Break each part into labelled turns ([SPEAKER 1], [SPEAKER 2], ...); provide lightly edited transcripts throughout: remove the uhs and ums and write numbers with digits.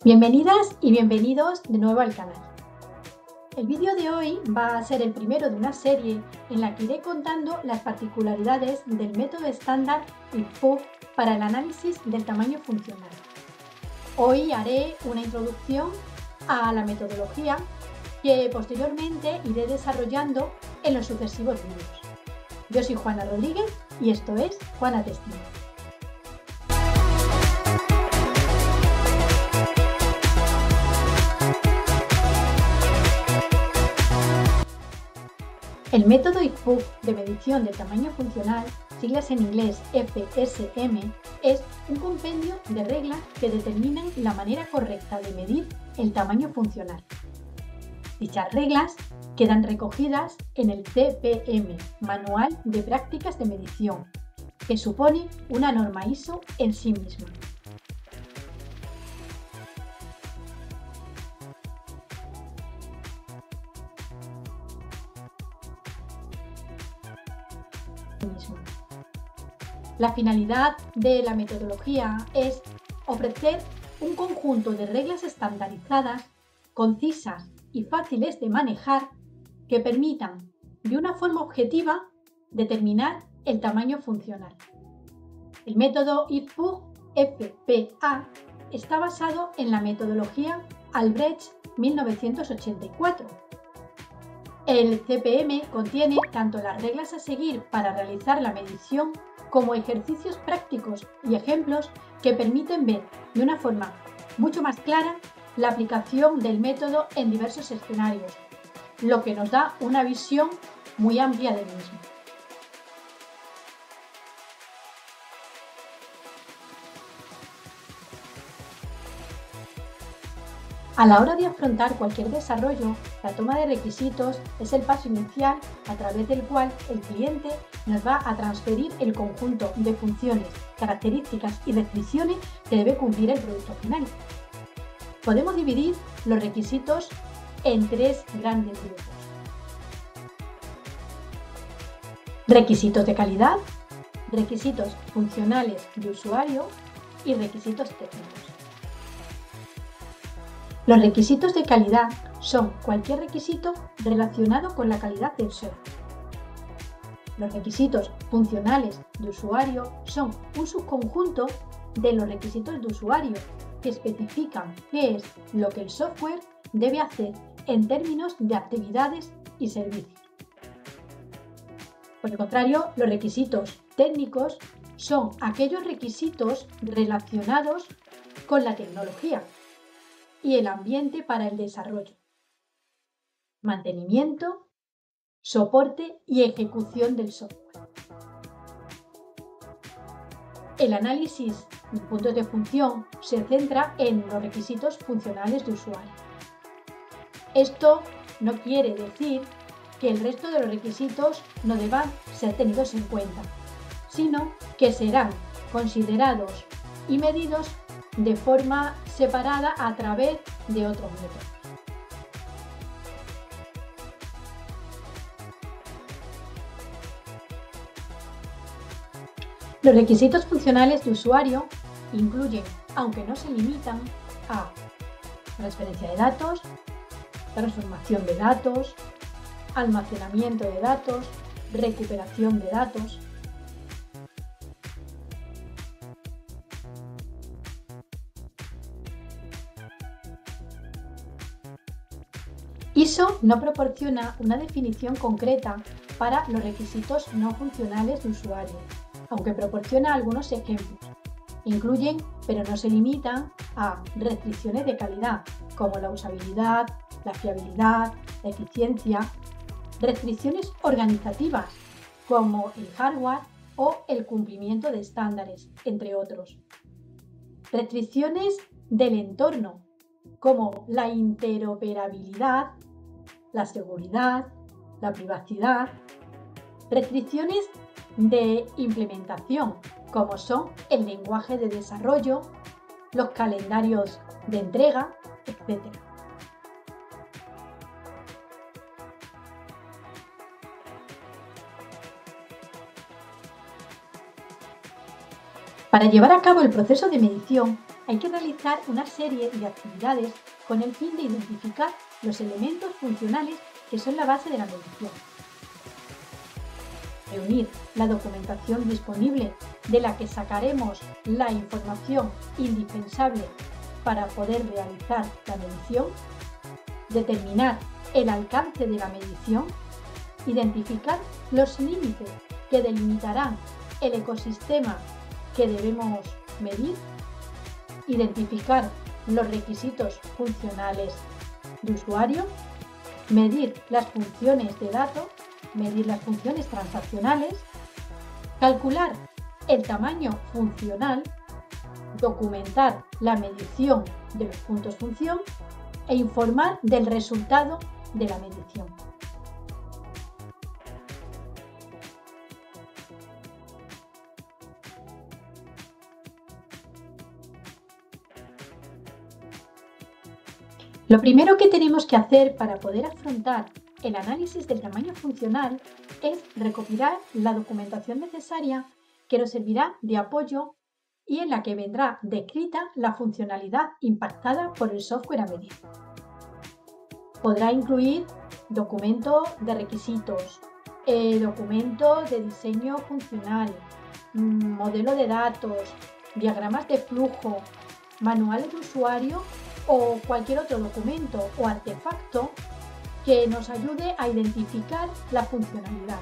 [SPEAKER 1] Bienvenidas y bienvenidos de nuevo al canal. El vídeo de hoy va a ser el primero de una serie en la que iré contando las particularidades del método estándar IFPUG para el análisis del tamaño funcional. Hoy haré una introducción a la metodología que posteriormente iré desarrollando en los sucesivos vídeos. Yo soy Juana Rodríguez y esto es Juana Testing. El método IFPUG de medición del tamaño funcional, siglas en inglés FSM, es un compendio de reglas que determinan la manera correcta de medir el tamaño funcional. Dichas reglas quedan recogidas en el CPM, Manual de Prácticas de Medición, que supone una norma ISO en sí misma. La finalidad de la metodología es ofrecer un conjunto de reglas estandarizadas, concisas y fáciles de manejar que permitan, de una forma objetiva, determinar el tamaño funcional. El método IFPUG FPA está basado en la metodología Albrecht 1984. El CPM contiene tanto las reglas a seguir para realizar la medición como ejercicios prácticos y ejemplos que permiten ver de una forma mucho más clara la aplicación del método en diversos escenarios, lo que nos da una visión muy amplia del mismo. A la hora de afrontar cualquier desarrollo, la toma de requisitos es el paso inicial a través del cual el cliente nos va a transferir el conjunto de funciones, características y restricciones que debe cumplir el producto final. Podemos dividir los requisitos en tres grandes grupos: requisitos de calidad, requisitos funcionales de usuario y requisitos técnicos. Los requisitos de calidad son cualquier requisito relacionado con la calidad del software. Los requisitos funcionales de usuario son un subconjunto de los requisitos de usuario que especifican qué es lo que el software debe hacer en términos de actividades y servicios. Por el contrario, los requisitos técnicos son aquellos requisitos relacionados con la tecnología y el ambiente para el desarrollo, mantenimiento, soporte y ejecución del software. El análisis de puntos de función se centra en los requisitos funcionales de usuario. Esto no quiere decir que el resto de los requisitos no deban ser tenidos en cuenta, sino que serán considerados y medidos de forma separada a través de otros métodos. Los requisitos funcionales de usuario incluyen, aunque no se limitan, a transferencia de datos, transformación de datos, almacenamiento de datos, recuperación de datos. ISO no proporciona una definición concreta para los requisitos no funcionales de usuario, aunque proporciona algunos ejemplos. Incluyen, pero no se limitan, a restricciones de calidad, como la usabilidad, la fiabilidad, la eficiencia; restricciones organizativas, como el hardware o el cumplimiento de estándares, entre otros; restricciones del entorno, como la interoperabilidad, la seguridad, la privacidad; restricciones de implementación, como son el lenguaje de desarrollo, los calendarios de entrega, etc. Para llevar a cabo el proceso de medición, hay que realizar una serie de actividades con el fin de identificar los elementos funcionales que son la base de la medición. Reunir la documentación disponible de la que sacaremos la información indispensable para poder realizar la medición. Determinar el alcance de la medición. Identificar los límites que delimitarán el ecosistema que debemos medir. Identificar los requisitos funcionales de usuario. Medir las funciones de datos. Medir las funciones transaccionales. Calcular el tamaño funcional. Documentar la medición de los puntos función e informar del resultado de la medición. Lo primero que tenemos que hacer para poder afrontar el análisis del tamaño funcional es recopilar la documentación necesaria que nos servirá de apoyo y en la que vendrá descrita la funcionalidad impactada por el software a medir. Podrá incluir documentos de requisitos, documentos de diseño funcional, modelo de datos, diagramas de flujo, manuales de usuario o cualquier otro documento o artefacto que nos ayude a identificar la funcionalidad.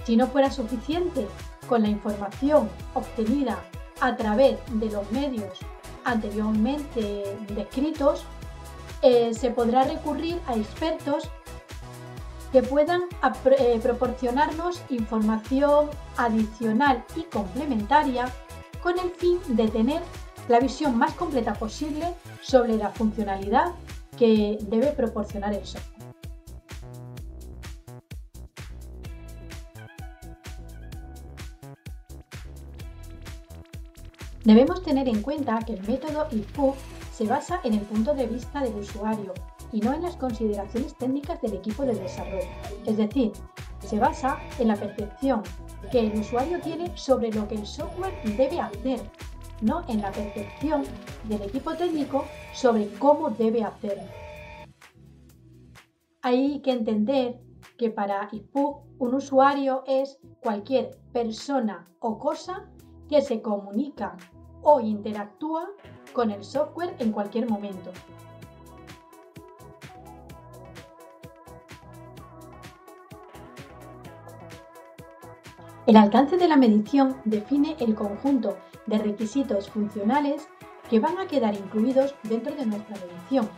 [SPEAKER 1] Si no fuera suficiente con la información obtenida a través de los medios anteriormente descritos, se podrá recurrir a expertos que puedan proporcionarnos información adicional y complementaria con el fin de tener la visión más completa posible sobre la funcionalidad que debe proporcionar el software. Debemos tener en cuenta que el método IFPUG se basa en el punto de vista del usuario y no en las consideraciones técnicas del equipo de desarrollo. Es decir, se basa en la percepción que el usuario tiene sobre lo que el software debe hacer, no en la percepción del equipo técnico sobre cómo debe hacerlo. Hay que entender que para IFPUG un usuario es cualquier persona o cosa que se comunica o interactúa con el software en cualquier momento. El alcance de la medición define el conjunto de requisitos funcionales que van a quedar incluidos dentro de nuestra medición.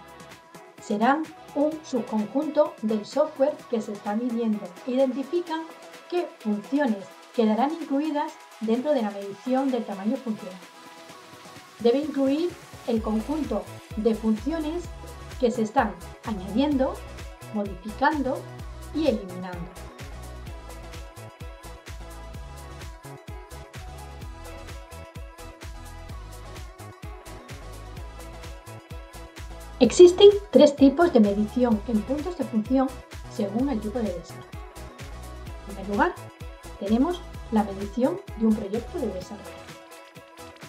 [SPEAKER 1] Serán un subconjunto del software que se está midiendo. Identifican qué funciones quedarán incluidas dentro de la medición del tamaño funcional. Debe incluir el conjunto de funciones que se están añadiendo, modificando y eliminando. Existen tres tipos de medición en puntos de función según el tipo de desarrollo. En primer lugar, tenemos la medición de un proyecto de desarrollo.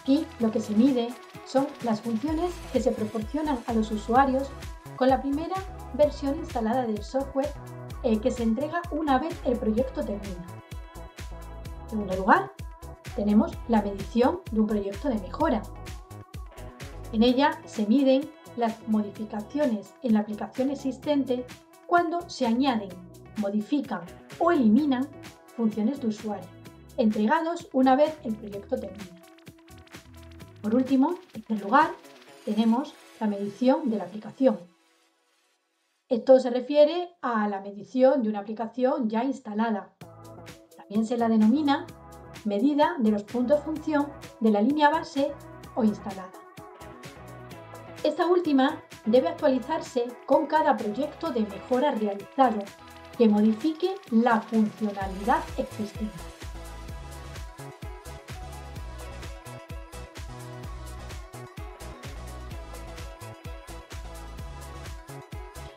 [SPEAKER 1] Aquí lo que se mide son las funciones que se proporcionan a los usuarios con la primera versión instalada del software que se entrega una vez el proyecto termina. En segundo lugar, tenemos la medición de un proyecto de mejora. En ella se miden las modificaciones en la aplicación existente cuando se añaden, modifican o eliminan funciones de usuario, entregados una vez el proyecto termina. Por último, en tercer lugar, tenemos la medición de la aplicación. Esto se refiere a la medición de una aplicación ya instalada. También se la denomina medida de los puntos función de la línea base o instalada. Esta última debe actualizarse con cada proyecto de mejora realizado que modifique la funcionalidad existente.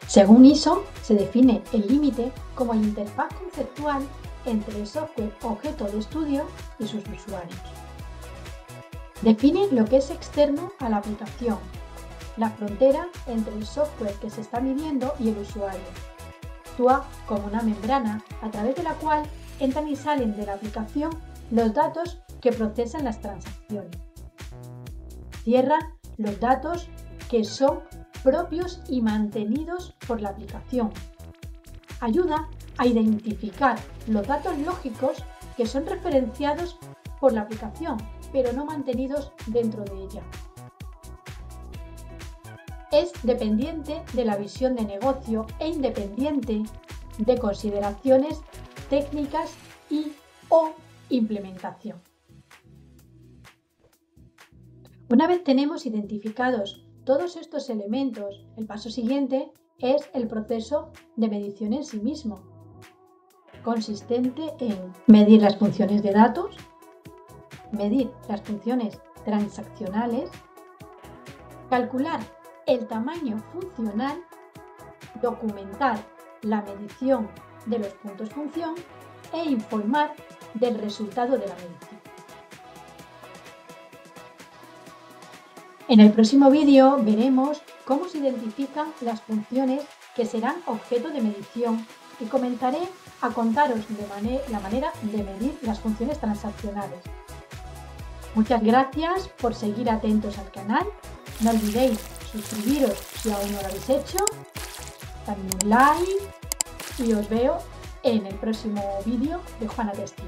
[SPEAKER 1] Según ISO, se define el límite como la interfaz conceptual entre el software objeto de estudio y sus usuarios. Define lo que es externo a la aplicación, la frontera entre el software que se está midiendo y el usuario. Actúa como una membrana a través de la cual entran y salen de la aplicación los datos que procesan las transacciones. Cierra los datos que son propios y mantenidos por la aplicación. Ayuda a identificar los datos lógicos que son referenciados por la aplicación, pero no mantenidos dentro de ella. Es dependiente de la visión de negocio e independiente de consideraciones técnicas y/o implementación. Una vez tenemos identificados todos estos elementos, el paso siguiente es el proceso de medición en sí mismo, consistente en medir las funciones de datos, medir las funciones transaccionales, calcular el tamaño funcional, documentar la medición de los puntos función e informar del resultado de la medición. En el próximo vídeo veremos cómo se identifican las funciones que serán objeto de medición y comenzaré a contaros la manera de medir las funciones transaccionales. Muchas gracias por seguir atentos al canal. No olvidéis suscribiros si aún no lo habéis hecho, darme un like y os veo en el próximo vídeo de Juana Testing.